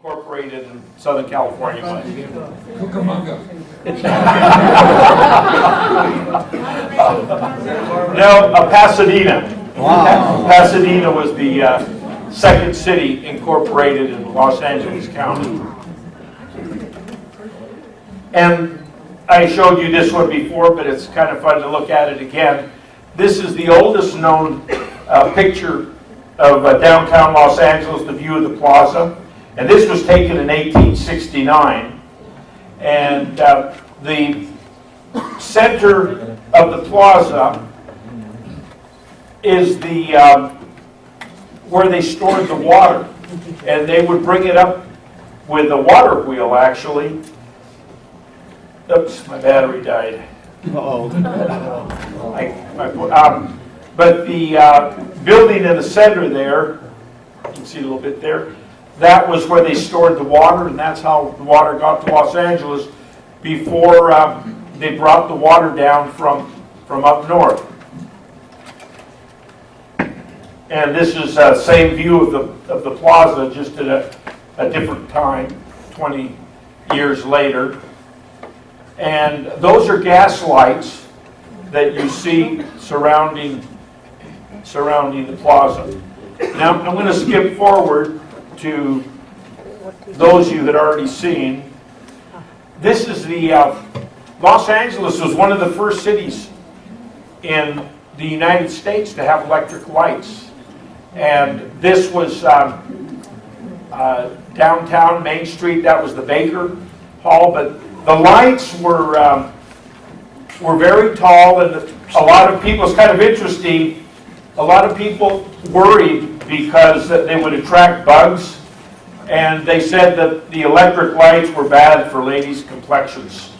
incorporated in Southern California was. No, Pasadena. Wow. Pasadena was the second city incorporated in Los Angeles County. And I showed you this one before, but it's kind of fun to look at it again. This is the oldest known picture of downtown Los Angeles, the view of the plaza. And this was taken in 1869. And the center of the plaza is the where they stored the water. And they would bring it up with a water wheel, actually. Oops, my battery died. Uh-oh. But the building in the center there, you can see a little bit there, that was where they stored the water, and that's how the water got to Los Angeles before they brought the water down from up north. And this is the same view of the plaza, just at a different time, 20 years later. And those are gas lights that you see surrounding the plaza. Now I'm going to skip forward to those you had already seen. This is the Los Angeles was one of the first cities in the United States to have electric lights, and this was downtown Main Street. That was the Baker Hall, but the lights were very tall, and a lot of people. It's kind of interesting. A lot of people worried because they would attract bugs, and they said that the electric lights were bad for ladies' complexions.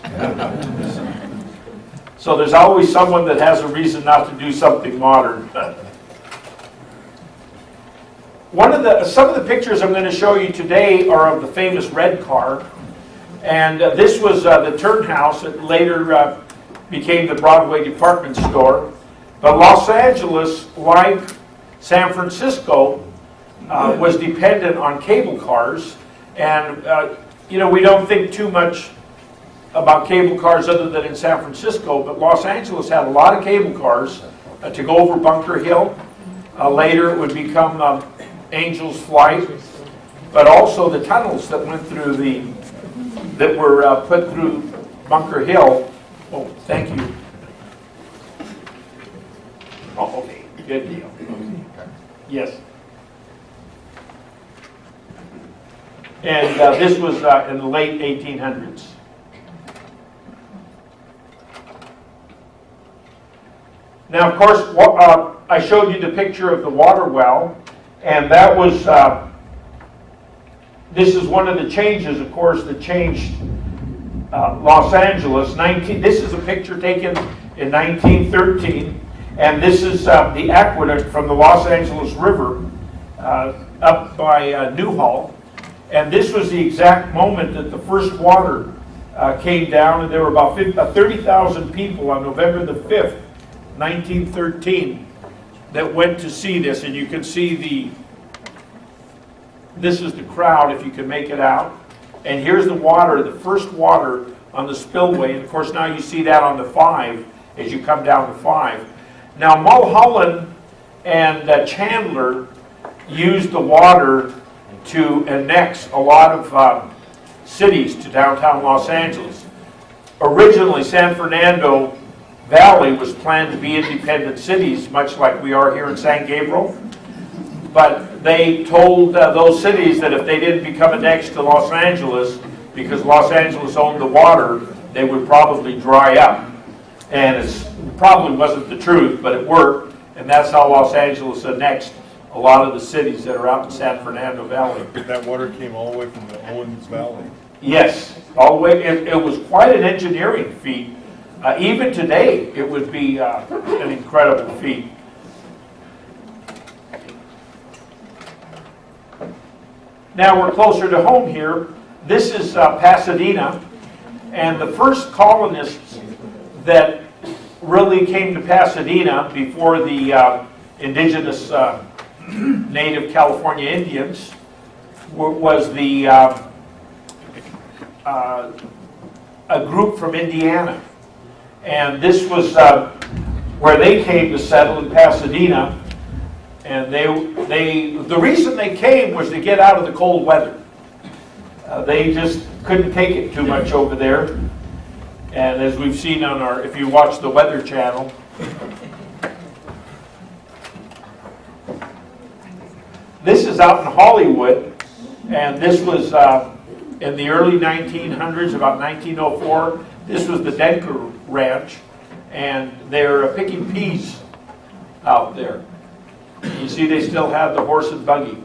So there's always someone that has a reason not to do something modern. Some of the pictures I'm going to show you today are of the famous red car, and this was the Turnhouse that later became the Broadway department store. But Los Angeles, like San Francisco, was dependent on cable cars, and we don't think too much about cable cars other than in San Francisco, but Los Angeles had a lot of cable cars to go over Bunker Hill. Later it would become Angel's Flight, but also the tunnels that went through that were put through Bunker Hill. Oh, thank you. Oh, okay, good deal. Yes. And this was in the late 1800s. Now, of course, I showed you the picture of the water well, and that was, this is one of the changes, of course, that changed Los Angeles. This is a picture taken in 1913. And this is the aqueduct from the Los Angeles River up by Newhall. And this was the exact moment that the first water came down, and there were about 30,000 people on November the 5th, 1913, that went to see this. And you can see this is the crowd, if you can make it out. And here's the water, the first water on the spillway. And of course now you see that on the 5 as you come down the 5. Now, Mulholland and Chandler used the water to annex a lot of cities to downtown Los Angeles. Originally, San Fernando Valley was planned to be independent cities, much like we are here in San Gabriel. But they told those cities that if they didn't become annexed to Los Angeles, because Los Angeles owned the water, they would probably dry up. And it probably wasn't the truth, but it worked, and that's how Los Angeles annexed a lot of the cities that are out in San Fernando Valley. That water came all the way from the Owens Valley. Yes, all the way. It was quite an engineering feat. Even today, it would be an incredible feat. Now we're closer to home here. This is Pasadena, and the first colonists that really came to Pasadena before the indigenous native California Indians was the a group from Indiana, and this was where they came to settle in Pasadena. And the reason they came was to get out of the cold weather. They just couldn't take it too much over there. And as we've seen on if you watch the Weather Channel, this is out in Hollywood, and this was in the early 1900s, about 1904. This was the Denker Ranch, and they're picking peas out there. You see they still have the horse and buggy.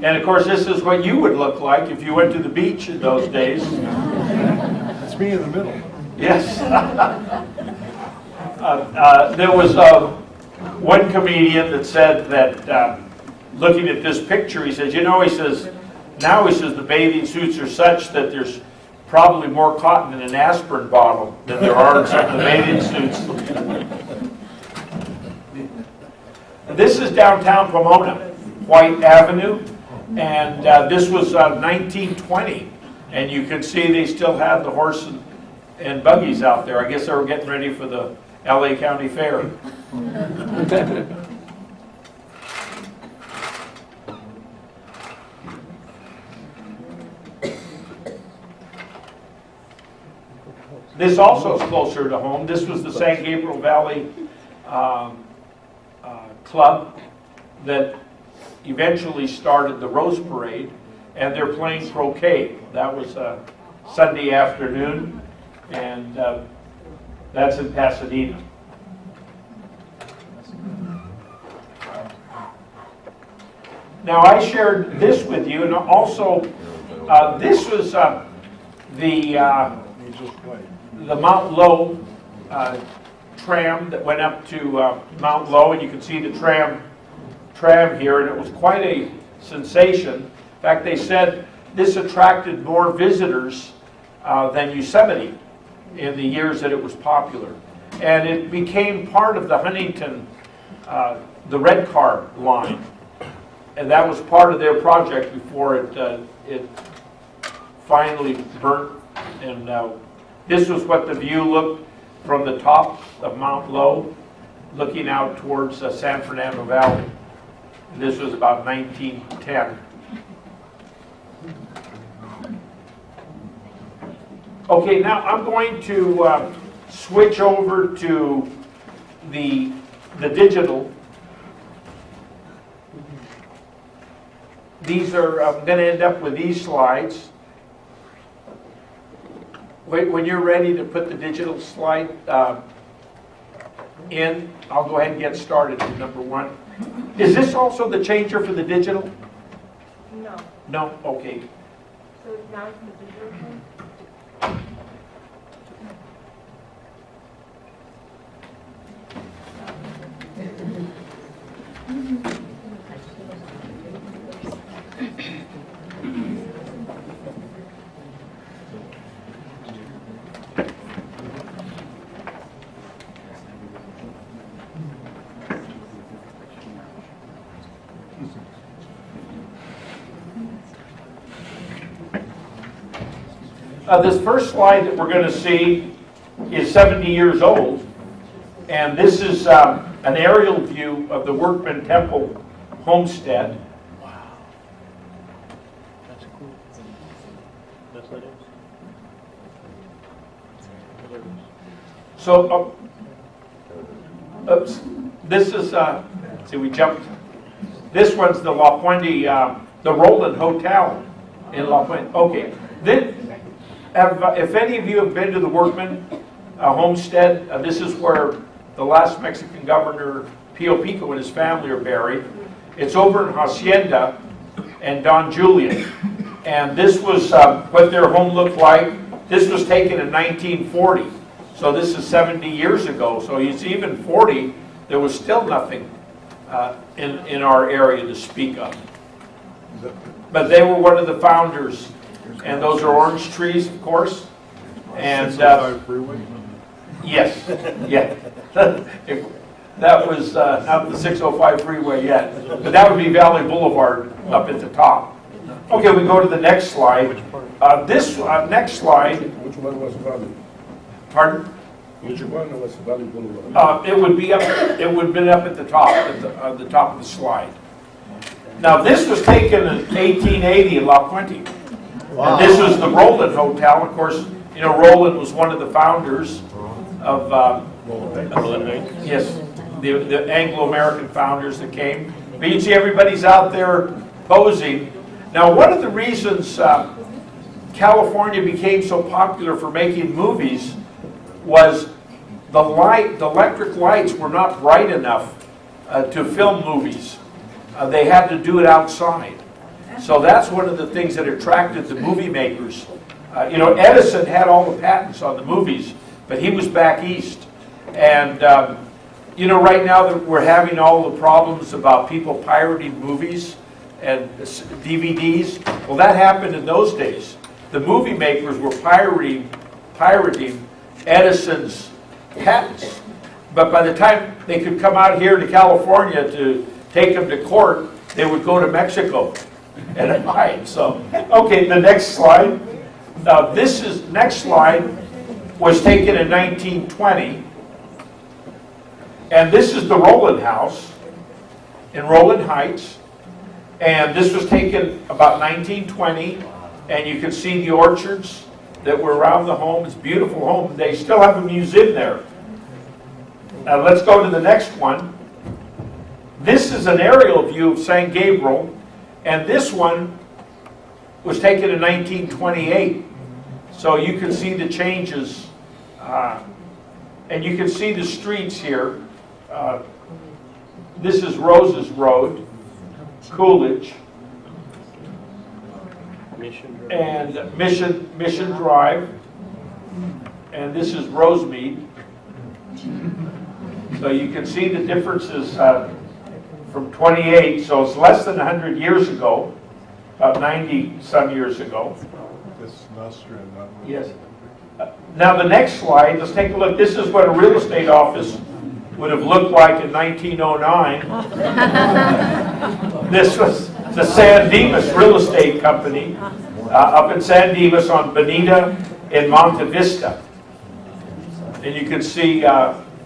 And of course this is what you would look like if you went to the beach in those days. It's me in the middle. Yes. There was one comedian that said that looking at this picture, he says, now he says the bathing suits are such that there's probably more cotton in an aspirin bottle than there are in some of the bathing suits. This is downtown Pomona, White Avenue, and this was 1920, and you can see they still have the horse and buggies out there. I guess they were getting ready for the LA County Fair. This also is closer to home. This was the San Gabriel Valley club that eventually started the Rose Parade, and they're playing croquet. That was Sunday afternoon, and that's in Pasadena. Now I shared this with you, and also this was the Mount Low tram that went up to Mount Low, and you can see the tram here, and it was quite a sensation. In fact, they said this attracted more visitors than Yosemite in the years that it was popular. And it became part of the Huntington, the red car line. And that was part of their project before it finally burnt. And this was what the view looked from the top of Mount Low, looking out towards San Fernando Valley. And this was about 1910. Okay, now I'm going to switch over to the digital. These are, I'm going to end up with these slides. When you're ready to put the digital slide in, I'll go ahead and get started with number one. Is this also the changer for the digital? No. No? Okay. So now it's the digital thing? This first slide that we're going to see is 70 years old, and this is an aerial view of the Workman Temple homestead. Wow. That's cool. That's what it is. So, oops, this is, see, we jumped. This one's the La Puente, the Roland Hotel in La Puente. Okay. Then, if any of you have been to the Workman homestead, this is where the last Mexican governor, Pio Pico, and his family are buried. It's over in Hacienda and Don Julian. And this was what their home looked like. This was taken in 1940. So this is 70 years ago. So you see, even 40, there was still nothing in our area to speak of. But they were one of the founders. And those are orange trees, of course. And yes, yeah. That was not the 605 freeway yet, but that would be Valley Boulevard up at the top. Okay, we go to the next slide. This next slide, Which one was Valley? pardon? Which one was Valley Boulevard? It would be up. It would have been up at the top, the top of the slide. Now this was taken in 1880 in La Puente. And this was the Roland Hotel. Of course, you know Roland was one of the founders of yes, the Anglo-American founders that came. But you can see everybody's out there posing. Now, one of the reasons California became so popular for making movies was the electric lights were not bright enough to film movies. They had to do it outside. So that's one of the things that attracted the movie makers. You know, Edison had all the patents on the movies, but he was back east. And, you know, right now that we're having all the problems about people pirating movies and DVDs, well, that happened in those days. The movie makers were pirating Edison's patents. But by the time they could come out here to California to take them to court, they would go to Mexico and hide. So, okay, the next slide. Now, next slide was taken in 1920. And this is the Roland House in Roland Heights. And this was taken about 1920. And you can see the orchards that were around the home. It's a beautiful home. They still have a museum there. Now let's go to the next one. This is an aerial view of San Gabriel. And this one was taken in 1928. So you can see the changes. And you can see the streets here. This is Roses Road, Coolidge, and Mission Drive, and this is Rosemead. So you can see the differences from 28, so it's less than 100 years ago, about 90 some years ago. This Nostra and that one. Yes. Now the next slide, let's take a look. This is what a real estate office would have looked like in 1909. This was the San Dimas Real Estate Company up in San Dimas on Bonita in Monte Vista. And you can see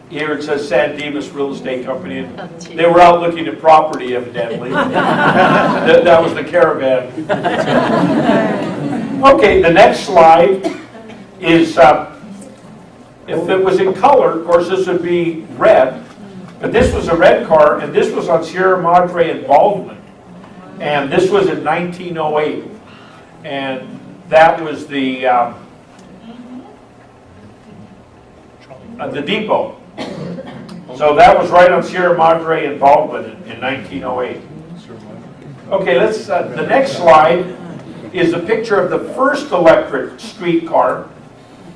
here it says San Dimas Real Estate Company. And they were out looking at property, evidently. that was the caravan. Okay, the next slide is, if it was in color, of course this would be red, but this was a red car, and this was on Sierra Madre and Baldwin, and this was in 1908, and that was the depot. So that was right on Sierra Madre and Baldwin in 1908. Okay, let's. The next slide is a picture of the first electric streetcar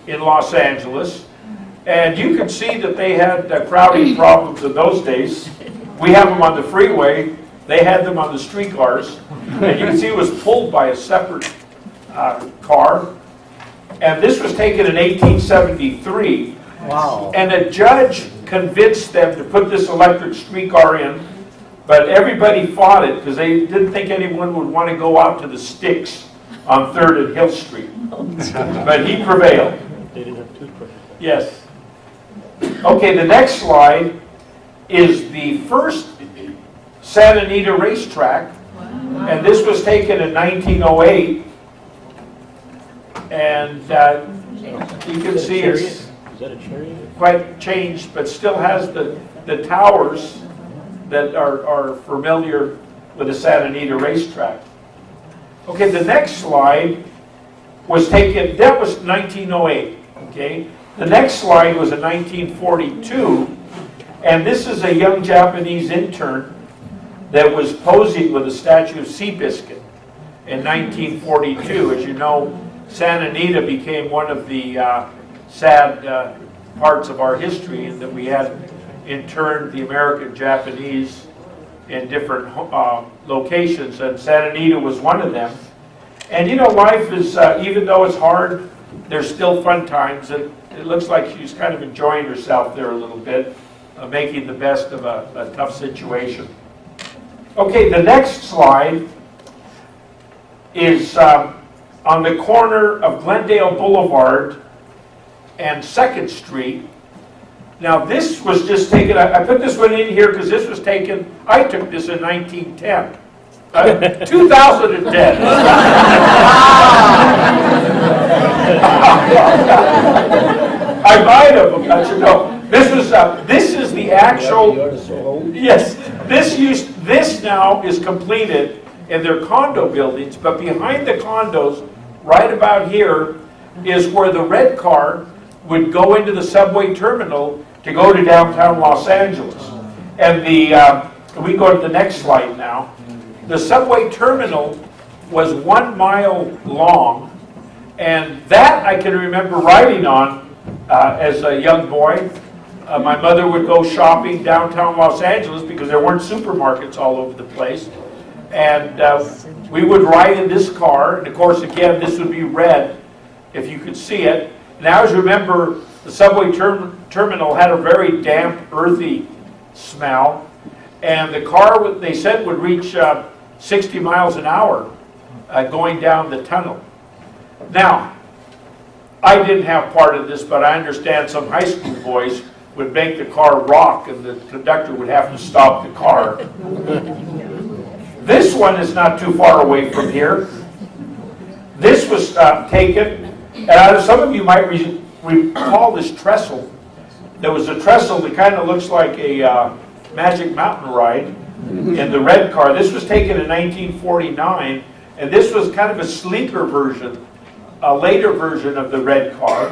in Los Angeles. And you can see that they had crowding problems in those days. We have them on the freeway. They had them on the streetcars. And you can see it was pulled by a separate car. And this was taken in 1873. Wow. And a judge convinced them to put this electric streetcar in. But everybody fought it because they didn't think anyone would want to go out to the sticks on 3rd and Hill Street. But he prevailed. They didn't have toothbrushes. Yes. Okay, the next slide is the first Santa Anita racetrack, and this was taken in 1908. And you can see it's Is that a chariot? quite changed, but still has the towers that are familiar with the Santa Anita racetrack. Okay, the next slide was taken, that was 1908, okay? The next slide was in 1942, and this is a young Japanese intern that was posing with a statue of Seabiscuit in 1942. As you know, Santa Anita became one of the sad parts of our history, in that we had interned the American Japanese in different locations, and Santa Anita was one of them. And you know, life is, even though it's hard, there's still fun times. It looks like she's kind of enjoying herself there a little bit. making the best of a tough situation. Okay, the next slide is on the corner of Glendale Boulevard and 2nd Street. Now this was just taken, I put this one in here because this was taken, I took this in 1910. 2010. I might have, but you know, this is the actual, yes, this now is completed in their condo buildings, but behind the condos, right about here, is where the red car would go into the subway terminal to go to downtown Los Angeles. And we go to the next slide now. The subway terminal was 1 mile long, and that I can remember riding on as a young boy. My mother would go shopping downtown Los Angeles because there weren't supermarkets all over the place. And we would ride in this car, and of course, again, this would be red if you could see it. And I always remember the subway terminal had a very damp, earthy smell, and the car, they said, would reach 60 miles an hour going down the tunnel. Now, I didn't have part of this, but I understand some high school boys would make the car rock, and the conductor would have to stop the car. This one is not too far away from here. This was taken, and some of you might recall this trestle. There was a trestle that kind of looks like a Magic Mountain ride in the red car. This was taken in 1949, and this was kind of a sleeker version, a later version of the red car.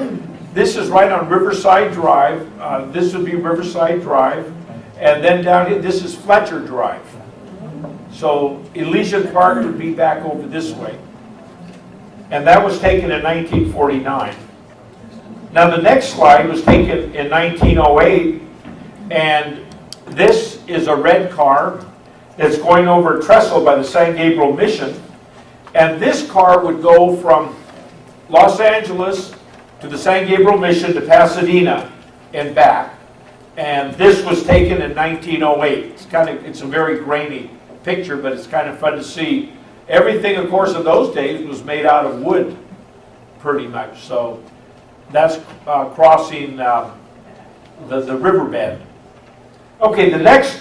This is right on Riverside Drive. This would be Riverside Drive. And then down here, this is Fletcher Drive. So Elysian Park would be back over this way. And that was taken in 1949. Now the next slide was taken in 1908, and this is a red car that's going over a trestle by the San Gabriel Mission. And this car would go from Los Angeles to the San Gabriel Mission to Pasadena and back. And this was taken in 1908. It's a very grainy picture, but it's kind of fun to see. Everything, of course, in those days was made out of wood, pretty much. So that's crossing the riverbed. Okay, the next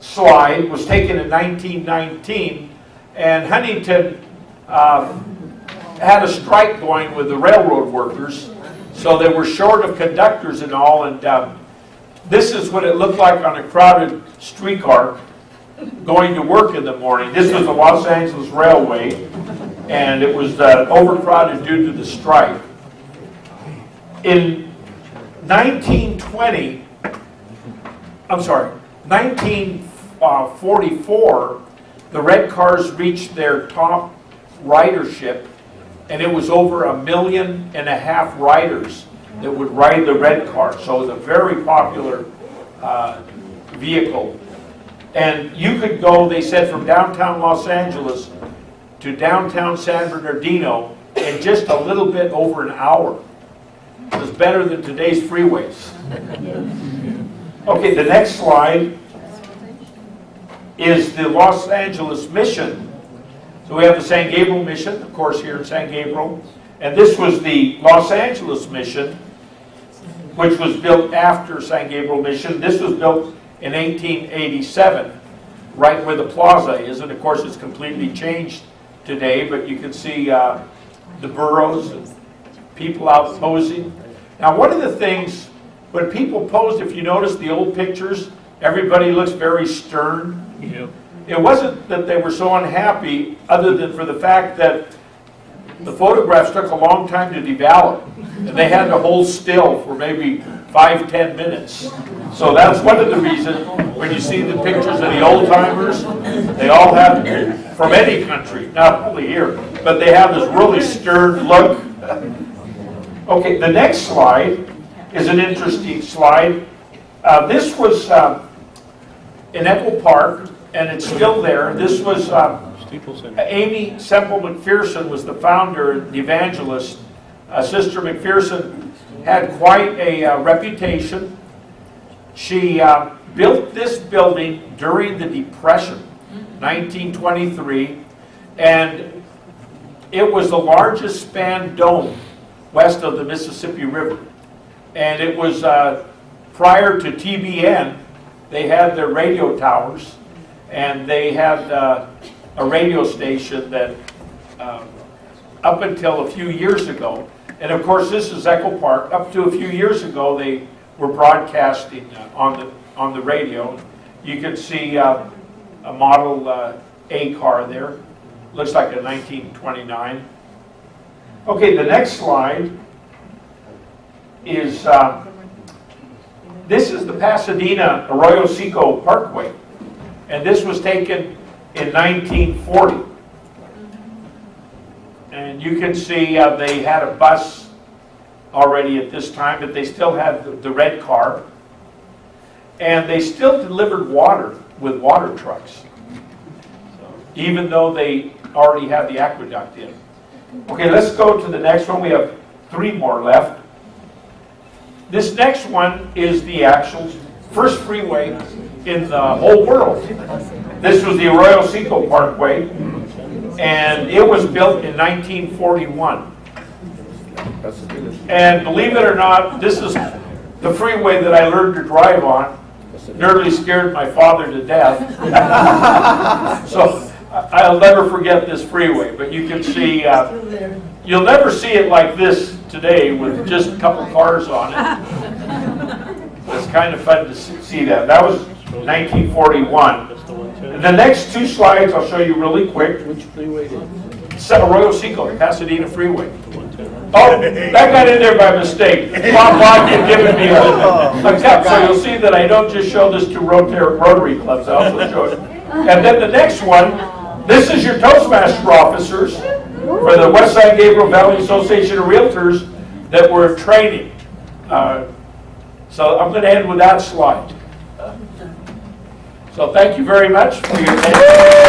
slide was taken in 1919, and Huntington had a strike going with the railroad workers, so they were short of conductors and all, and this is what it looked like on a crowded streetcar going to work in the morning. This was the Los Angeles Railway, and it was overcrowded due to the strike. In 1944, the red cars reached their top ridership, and it was over 1.5 million riders that would ride the red car. So it was a very popular vehicle. And you could go, they said, from downtown Los Angeles to downtown San Bernardino in just a little bit over an hour. It was better than today's freeways. Okay, the next slide is the Los Angeles Mission. So we have the San Gabriel Mission, of course, here in San Gabriel. And this was the Los Angeles Mission, which was built after San Gabriel Mission. This was built in 1887, right where the plaza is. And of course, it's completely changed today, but you can see the burros and people out posing. Now, one of the things, when people posed, if you notice the old pictures, everybody looks very stern. Yep. It wasn't that they were so unhappy, other than for the fact that the photographs took a long time to develop, and they had to hold still for maybe 5-10 minutes. So that's one of the reasons when you see the pictures of the old-timers, they all have, from any country, not only here, but they have this really stern look. Okay, the next slide is an interesting slide. This was in Echo Park, and it's still there. This was Amy Semple McPherson was the founder, the She built this building during the Depression, 1923, and it was the largest span dome west of the Mississippi River. And it was prior to TBN, they had their radio towers, and they had a radio station that up until a few years ago, and of course this is Echo Park, up to a few years ago they were broadcasting on the radio. You can see a Model A car there. Looks like a 1929. Okay, the next slide is, this is the Pasadena Arroyo Seco Parkway. And this was taken in 1940. And you can see they had a bus already at this time, but they still had the red car. And they still delivered water with water trucks, even though they already had the aqueduct in. Okay, let's go to the next one. We have 3 more left. This next one is the actual first freeway in the whole world. This was the Arroyo Seco Parkway, and it was built in 1941. And believe it or not, this is the freeway that I learned to drive on. Nearly scared my father to death. So I'll never forget this freeway. But you can see, you'll never see it like this today with just a couple cars on it. It's kind of fun to see that. That was 1941. And the next 2 slides I'll show you really quick. Which freeway is it? Arroyo Seco, Pasadena Freeway. Oh, that got in there by mistake. Bob Block had given me a tip, so you'll see that I don't just show this to Rotary clubs, I also show it. And then the next one, this is your Toastmaster officers for the Westside Gabriel Valley Association of Realtors that were training. So I'm going to end with that slide. So thank you very much for your attention.